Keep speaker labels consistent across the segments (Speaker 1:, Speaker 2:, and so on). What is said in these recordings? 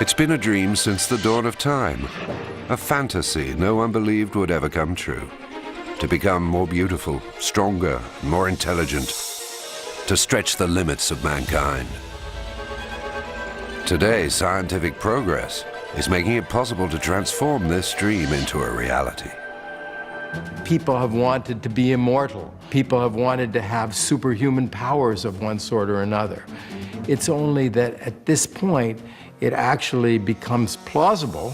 Speaker 1: It's been a dream since the dawn of time, a fantasy no one believed would ever come true. To become more beautiful, stronger, more intelligent, to stretch the limits of mankind. Today, scientific progress is making it possible to transform this dream into a reality.
Speaker 2: People have wanted to be immortal. People have wanted to have superhuman powers of one sort or another. It's only that at this point, it actually becomes plausible.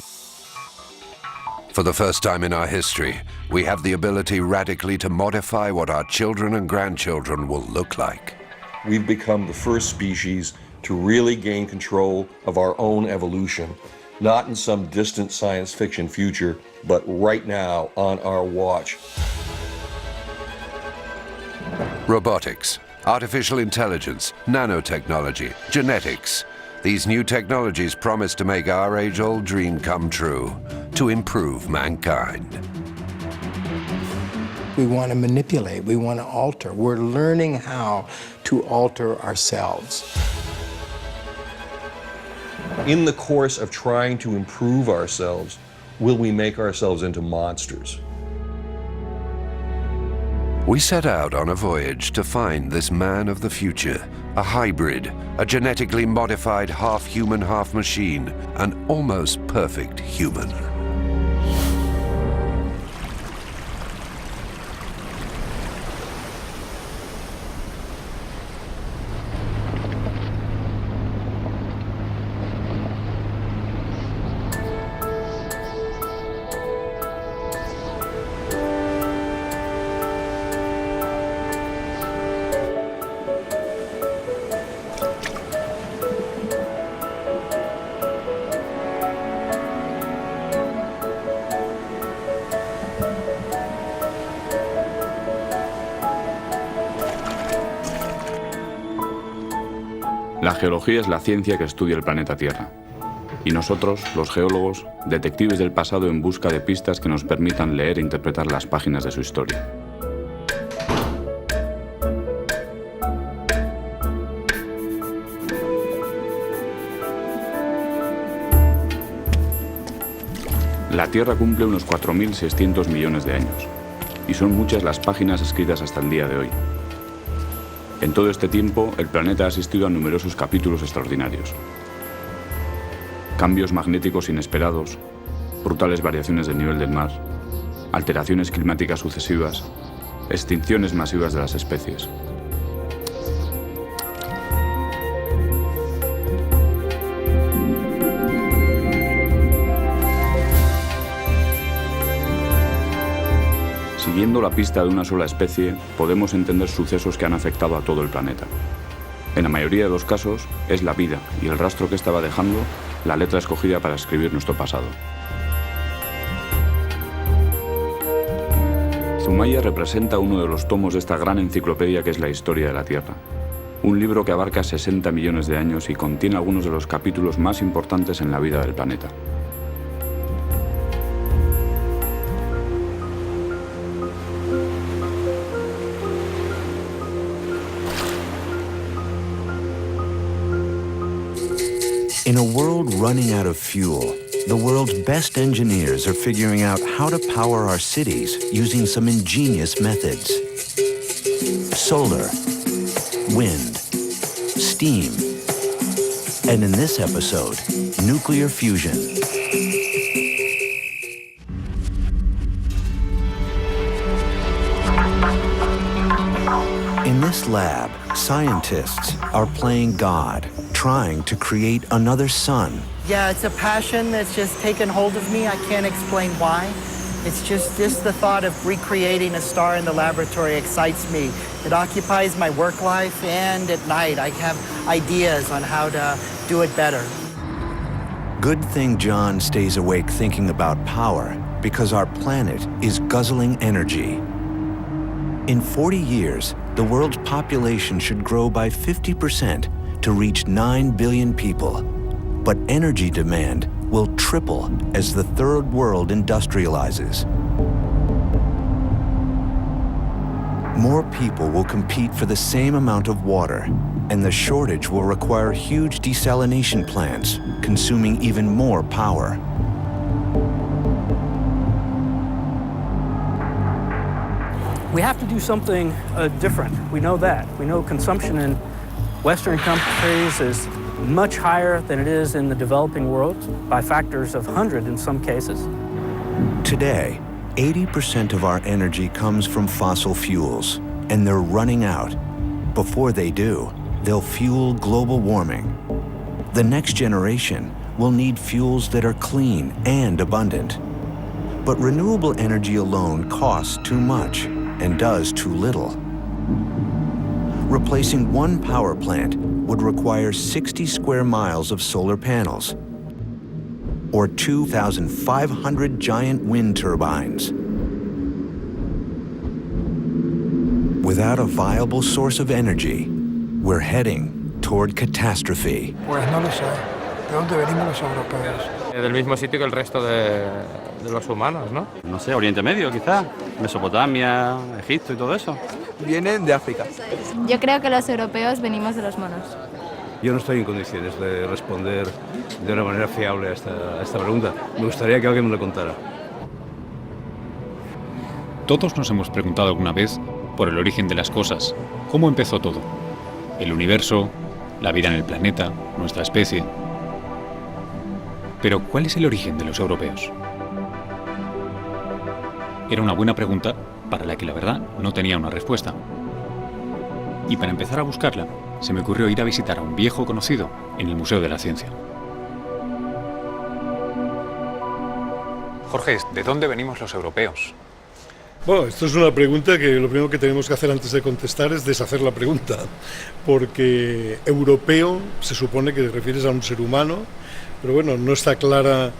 Speaker 1: For the first time in our history, we have the ability radically to modify what our children and grandchildren will look like.
Speaker 3: We've become the first species to really gain control of our own evolution, not in some distant science fiction future, but right now on our watch.
Speaker 1: Robotics, artificial intelligence, nanotechnology, genetics. These new technologies promise to make our age-old dream come true, to improve mankind.
Speaker 2: We want to manipulate, we want to alter. We're learning how to alter ourselves.
Speaker 3: In the course of trying to improve ourselves, will we make ourselves into monsters?
Speaker 1: We set out on a voyage to find this man of the future, a hybrid, a genetically modified half-human, half-machine, an almost perfect human.
Speaker 4: La geología es la ciencia que estudia el planeta Tierra. Y nosotros, los geólogos, detectives del pasado en busca de pistas que nos permitan leer e interpretar las páginas de su historia. La Tierra cumple unos 4.600 millones de años, y son muchas las páginas escritas hasta el día de hoy. En todo este tiempo, el planeta ha asistido a numerosos capítulos extraordinarios. Cambios magnéticos inesperados, brutales variaciones del nivel del mar, alteraciones climáticas sucesivas, extinciones masivas de las especies. Siguiendo la pista de una sola especie, podemos entender sucesos que han afectado a todo el planeta. En la mayoría de los casos, es la vida y el rastro que estaba dejando la letra escogida para escribir nuestro pasado. Zumaya representa uno de los tomos de esta gran enciclopedia que es la historia de la Tierra. Un libro que abarca 60 millones de años y contiene algunos de los capítulos más importantes en la vida del planeta.
Speaker 5: In a world running out of fuel, the world's best engineers are figuring out how to power our cities using some ingenious methods. Solar, wind, steam, and in this episode, nuclear fusion. In this lab, scientists are playing God, trying to create another sun.
Speaker 6: Yeah, it's a passion that's just taken hold of me. I can't explain why. It's just the thought of recreating a star in the laboratory excites me. It occupies my work life, and at night I have ideas on how to do it better.
Speaker 5: Good thing John stays awake thinking about power, because our planet is guzzling energy. In 40 years, the world's population should grow by 50% to reach 9 billion people. But energy demand will triple as the third world industrializes. more people will compete for the same amount of water, and the shortage will require huge desalination plants, consuming even more power.
Speaker 7: We have to do something different. We know that. We know consumption in Western countries is much higher than it is in the developing world, by factors of 100 in some cases.
Speaker 5: Today, 80% of our energy comes from fossil fuels, and they're running out. Before they do, they'll fuel global warming. The next generation will need fuels that are clean and abundant. But renewable energy alone costs too much and does too little. Replacing one power plant would require 60 square miles of solar panels, or 2,500 giant wind turbines. Without a viable source of energy, we're heading toward catastrophe.
Speaker 8: Pues no lo sé. ¿De dónde venimos los europeos?
Speaker 9: Del mismo sitio que el resto de los humanos, ¿no?
Speaker 10: No sé, Oriente Medio quizás, Mesopotamia, Egipto y todo eso.
Speaker 11: Vienen de África.
Speaker 12: Yo creo que los europeos venimos de los monos.
Speaker 13: Yo no estoy en condiciones de responder de una manera fiable a esta pregunta. Me gustaría que alguien me lo contara.
Speaker 14: Todos nos hemos preguntado alguna vez por el origen de las cosas. ¿Cómo empezó todo? El universo, la vida en el planeta, nuestra especie. Pero, ¿cuál es el origen de los europeos? Era una buena pregunta para la que la verdad no tenía una respuesta. Y para empezar a buscarla, se me ocurrió ir a visitar a un viejo conocido en el Museo de la Ciencia.
Speaker 15: Jorge, ¿de dónde venimos los europeos?
Speaker 16: Bueno, esto es una pregunta que lo primero que tenemos que hacer antes de contestar es deshacer la pregunta, porque europeo se supone que te refieres a un ser humano, pero bueno, no está clara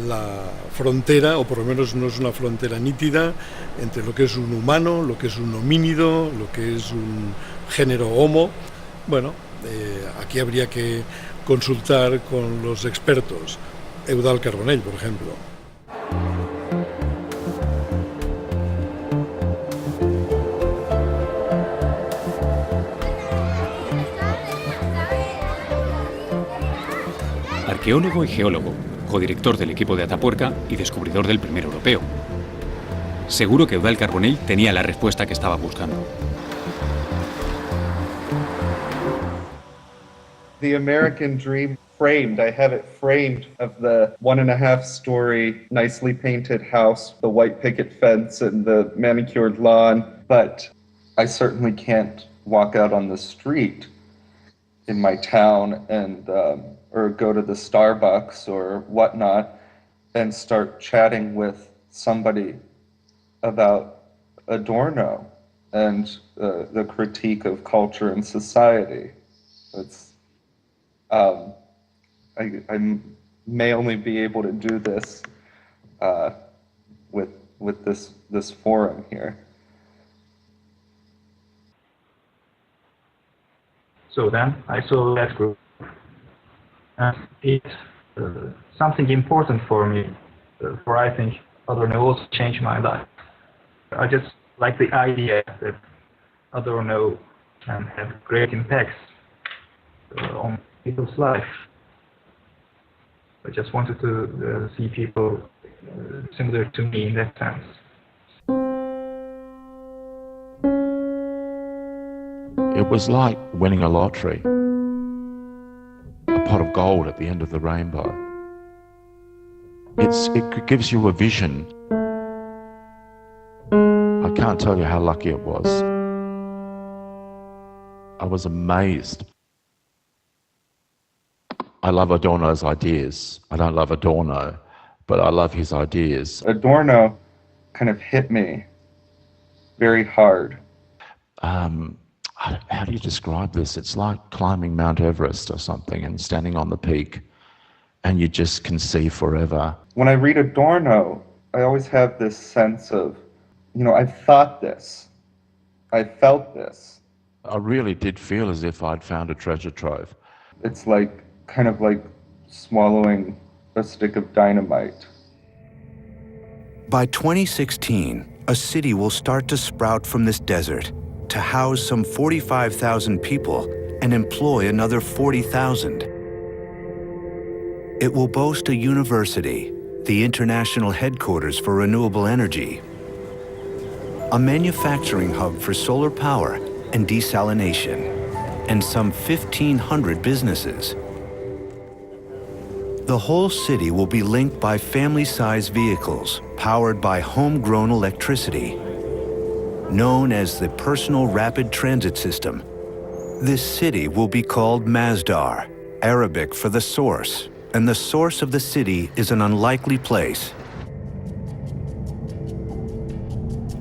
Speaker 16: la frontera, o por lo menos no es una frontera nítida, entre lo que es un humano, lo que es un homínido, lo que es un género homo. Bueno, aquí habría que consultar con los expertos, Eudald Carbonell, por ejemplo.
Speaker 14: Arqueólogo y geólogo, codirector del equipo de Atapuerca y descubridor del primer europeo. Seguro que Eudald Carbonell tenía la respuesta que estaba buscando.
Speaker 17: The American dream framed, I have it framed, of the 1.5-story nicely painted house, the white picket fence and the manicured lawn, but I certainly can't walk out on the street in my town and or go to the Starbucks or whatnot and start chatting with somebody about Adorno and the critique of culture and society. It's I may only be able to do this with this forum here.
Speaker 18: So then I saw that group. It's something important for me, for I think Adorno also changed my life. I just like the idea that Adorno can have great impacts on people's life. I just wanted to see people similar to me in that sense.
Speaker 19: It was like winning a lottery. A pot of gold at the end of the rainbow. It gives you a vision. I can't tell you how lucky it was. I was amazed. I love Adorno's ideas. I don't love Adorno, but I love his ideas.
Speaker 17: Adorno kind of hit me very hard.
Speaker 19: How do you describe this? It's like climbing Mount Everest or something and standing on the peak and you just can see forever.
Speaker 17: When I read Adorno, I always have this sense of, I've thought this, I felt this.
Speaker 19: I really did feel as if I'd found a treasure trove.
Speaker 17: It's kind of like swallowing a stick of dynamite.
Speaker 5: By 2016, a city will start to sprout from this desert, to house some 45,000 people and employ another 40,000. It will boast a university, the international headquarters for renewable energy, a manufacturing hub for solar power and desalination, and some 1,500 businesses. The whole city will be linked by family-sized vehicles powered by homegrown electricity. Known as the Personal Rapid Transit System, this city will be called Masdar, Arabic for the source, and the source of the city is an unlikely place.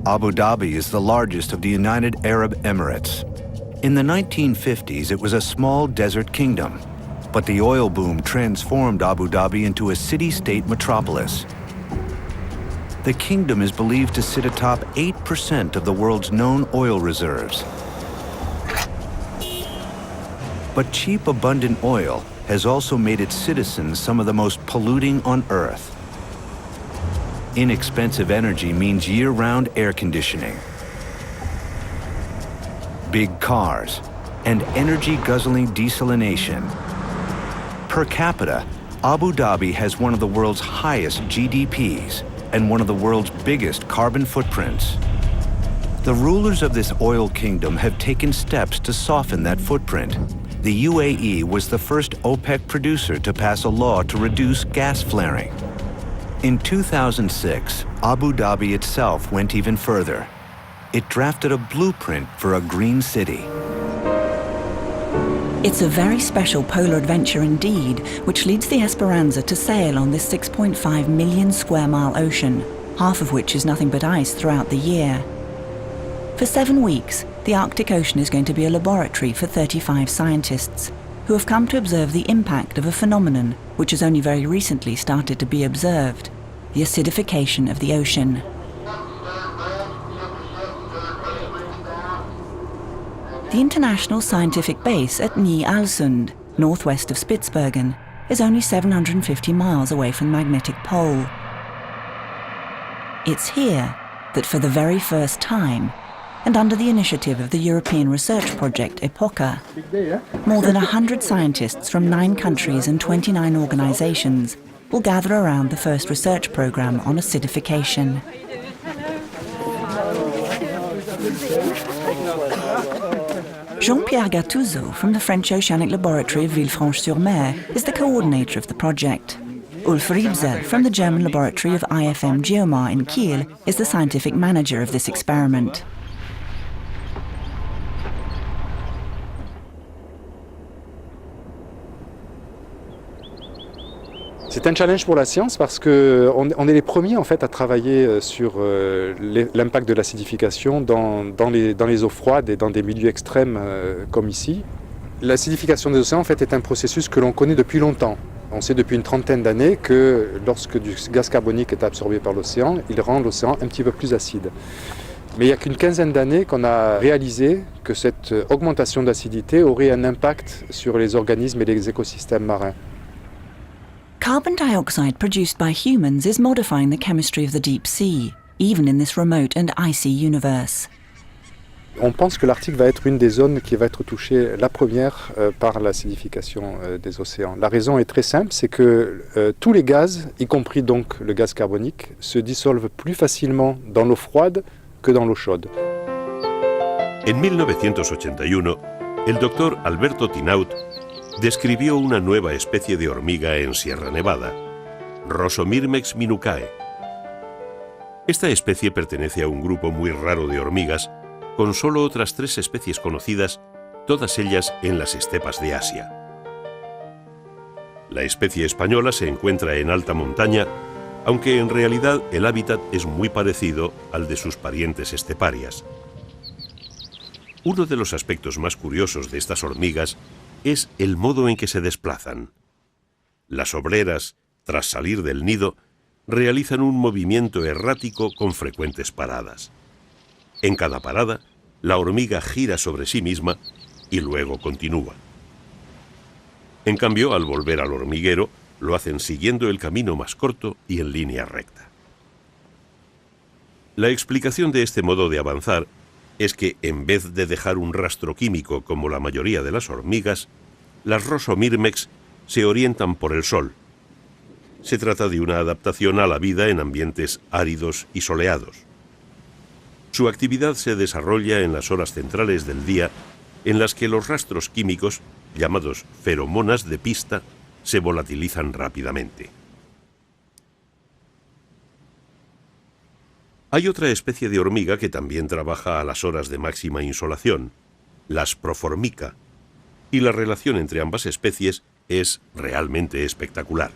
Speaker 5: Abu Dhabi is the largest of the United Arab Emirates. In the 1950s, it was a small desert kingdom, but the oil boom transformed Abu Dhabi into a city-state metropolis. The kingdom is believed to sit atop 8% of the world's known oil reserves. But cheap, abundant oil has also made its citizens some of the most polluting on Earth. Inexpensive energy means year-round air conditioning, big cars, and energy-guzzling desalination. Per capita, Abu Dhabi has one of the world's highest GDPs and one of the world's biggest carbon footprints. The rulers of this oil kingdom have taken steps to soften that footprint. The UAE was the first OPEC producer to pass a law to reduce gas flaring. In 2006, Abu Dhabi itself went even further. It drafted a blueprint for a green city.
Speaker 11: It's a very special polar adventure indeed, which leads the Esperanza to sail on this 6.5 million square mile ocean, half of which is nothing but ice throughout the year. For 7 weeks, the Arctic Ocean is going to be a laboratory for 35 scientists, who have come to observe the impact of a phenomenon which has only very recently started to be observed, the acidification of the ocean. The international scientific base at Ny-Ålesund, northwest of Spitsbergen, is only 750 miles away from the magnetic pole. It's here that for the very first time, and under the initiative of the European research project EPOCA, more than 100 scientists from 9 countries and 29 organizations will gather around the first research program on acidification. Jean-Pierre Gattuso from the French Oceanic Laboratory of Villefranche-sur-Mer is the coordinator of the project. Ulf Riebsel from the German laboratory of IFM Geomar in Kiel is the scientific manager of this experiment.
Speaker 20: C'est un challenge pour la science parce qu'on est les premiers en fait à travailler sur l'impact de l'acidification dans les eaux froides et dans des milieux extrêmes comme ici. L'acidification des océans en fait est un processus que l'on connaît depuis longtemps. On sait depuis une trentaine d'années que lorsque du gaz carbonique est absorbé par l'océan, il rend l'océan un petit peu plus acide. Mais il n'y a qu'une quinzaine d'années qu'on a réalisé que cette augmentation d'acidité aurait un impact sur les organismes et les écosystèmes marins.
Speaker 11: Carbon dioxide produced by humans is modifying the chemistry of the deep sea, even in this remote and icy universe.
Speaker 20: On pense que l'Arctique va être une des zones qui va être touchée la première par l'acidification des océans. La raison est très simple, c'est que tous les gaz, y compris donc le gaz carbonique, se dissolvent plus facilement dans l'eau froide que dans l'eau chaude.
Speaker 21: En 1981, el doctor Alberto Tinaut describió una nueva especie de hormiga en Sierra Nevada, Rosomyrmex minucae. Esta especie pertenece a un grupo muy raro de hormigas, con solo otras 3 especies conocidas, todas ellas en las estepas de Asia. La especie española se encuentra en alta montaña, aunque en realidad el hábitat es muy parecido al de sus parientes esteparias. Uno de los aspectos más curiosos de estas hormigas es el modo en que se desplazan. Las obreras, tras salir del nido, realizan un movimiento errático con frecuentes paradas. En cada parada, la hormiga gira sobre sí misma y luego continúa. En cambio, al volver al hormiguero, lo hacen siguiendo el camino más corto y en línea recta. La explicación de este modo de avanzar es que en vez de dejar un rastro químico como la mayoría de las hormigas, las rosomirmex se orientan por el sol. Se trata de una adaptación a la vida en ambientes áridos y soleados. Su actividad se desarrolla en las horas centrales del día, en las que los rastros químicos, llamados feromonas de pista, se volatilizan rápidamente. Hay otra especie de hormiga que también trabaja a las horas de máxima insolación, las proformica, y la relación entre ambas especies es realmente espectacular.